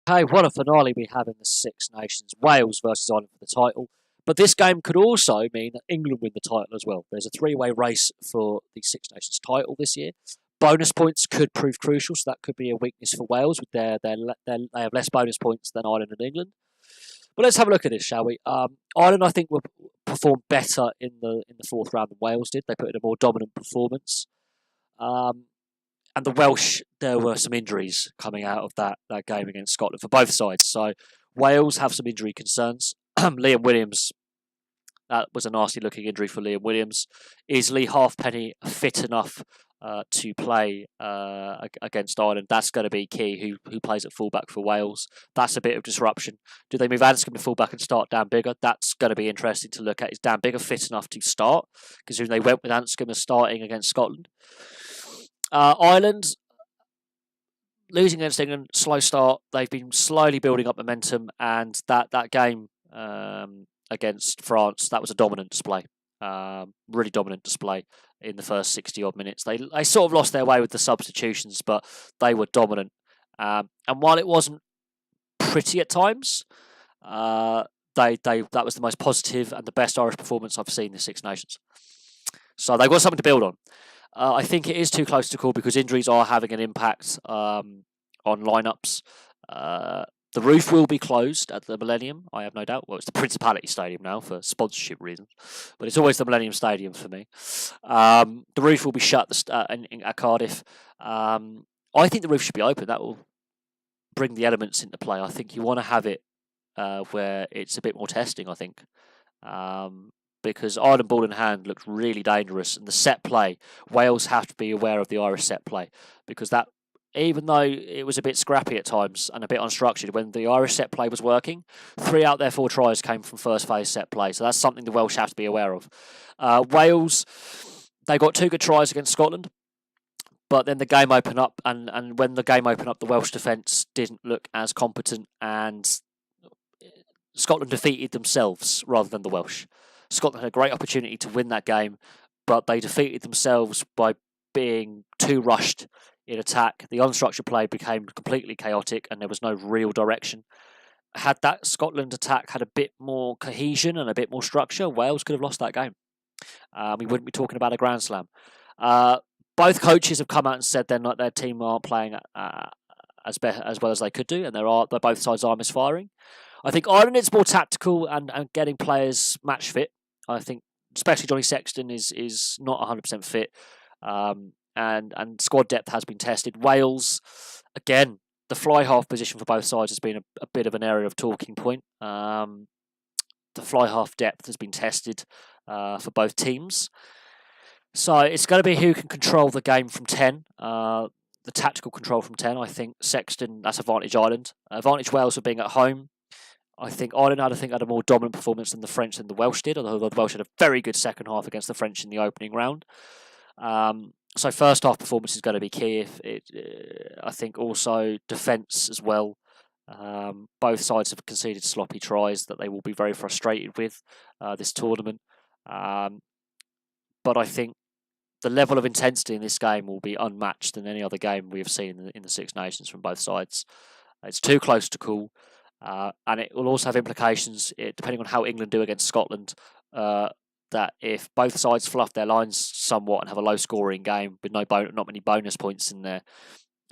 Hey, what a finale we have in the Six Nations. Wales versus Ireland for the title. But this game could also mean that England win the title as well. There's a three-way race for the Six Nations title this year. Bonus points could prove crucial, so that could be a weakness for Wales. With they have less bonus points than Ireland and England. But let's have a look at this, shall we? Ireland, I think, will perform better in the fourth round than Wales did. They put in a more dominant performance. Um, and the Welsh, there were some injuries coming out of that game against Scotland for both sides. So Wales have some injury concerns. Liam Williams, that was a nasty looking injury for Liam Williams. Is Lee Halfpenny fit enough to play against Ireland? That's going to be key. Who plays at fullback for Wales? That's a bit of disruption. Do they move Anscombe to fullback and start Dan Biggar? That's going to be interesting to look at. Is Dan Biggar fit enough to start? Considering they went with Anscombe as starting against Scotland. Ireland losing against England, slow start. They've been slowly building up momentum, and that game against France, that was a dominant display. Really dominant display in the first 60 odd minutes. They sort of lost their way with the substitutions, but they were dominant. And while it wasn't pretty at times, that was the most positive and the best Irish performance I've seen in the Six Nations. So they've got something to build on. I think it is too close to call because injuries are having an impact on lineups. The roof will be closed at the Millennium, I have no doubt. Well, it's the Principality Stadium now for sponsorship reasons, but it's always the Millennium Stadium for me. The roof will be shut at Cardiff. I think the roof should be open. That will bring the elements into play. I think you want to have it where it's a bit more testing, I think. Because Ireland ball in hand looked really dangerous, and the set play, Wales have to be aware of the Irish set play, because that, even though it was a bit scrappy at times and a bit unstructured, when the Irish set play was working, 3 out of their 4 tries came from first phase set play, so that's something the Welsh have to be aware of. Wales, they got 2 good tries against Scotland, but then the game opened up, and when the game opened up, the Welsh defence didn't look as competent, and Scotland defeated themselves rather than the Welsh. Scotland had a great opportunity to win that game, but they defeated themselves by being too rushed in attack. The unstructured play became completely chaotic and there was no real direction. Had that Scotland attack had a bit more cohesion and a bit more structure, Wales could have lost that game. We wouldn't be talking about a Grand Slam. Both coaches have come out and said their team aren't playing as well as they could do, and both sides are misfiring. I think Ireland is more tactical and getting players match fit. I think especially Johnny Sexton is not 100% fit, and squad depth has been tested. Wales, again, the fly half position for both sides has been a bit of an area of talking point. The fly half depth has been tested for both teams. So it's going to be who can control the game from 10. The tactical control from 10, I think Sexton, that's advantage Ireland. Advantage Wales for being at home. I think Ireland had a more dominant performance than the French than the Welsh did, although the Welsh had a very good second half against the French in the opening round. So first half performance is going to be key. I think also defence as well. Both sides have conceded sloppy tries that they will be very frustrated with this tournament. But I think the level of intensity in this game will be unmatched than any other game we have seen in the Six Nations from both sides. It's too close to call. And it will also have implications, depending on how England do against Scotland, that if both sides fluff their lines somewhat and have a low-scoring game with not many bonus points in there,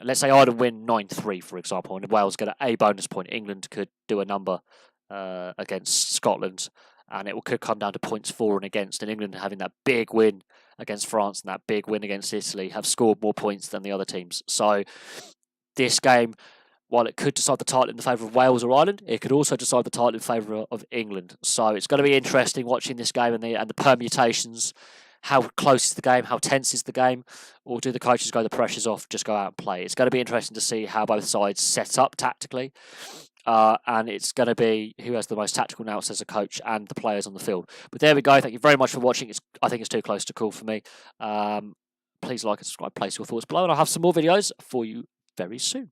let's say Ireland win 9-3, for example, and Wales get a bonus point, England could do a number against Scotland, and it could come down to points for and against, and England having that big win against France and that big win against Italy have scored more points than the other teams. So this game, while it could decide the title in the favour of Wales or Ireland, it could also decide the title in favour of England. So it's going to be interesting watching this game and the permutations. How close is the game? How tense is the game? Or do the coaches go, the pressure's off, just go out and play? It's going to be interesting to see how both sides set up tactically. And it's going to be who has the most tactical nous as a coach and the players on the field. But there we go. Thank you very much for watching. I think it's too close to call for me. Please like and subscribe. Place your thoughts below. And I'll have some more videos for you very soon.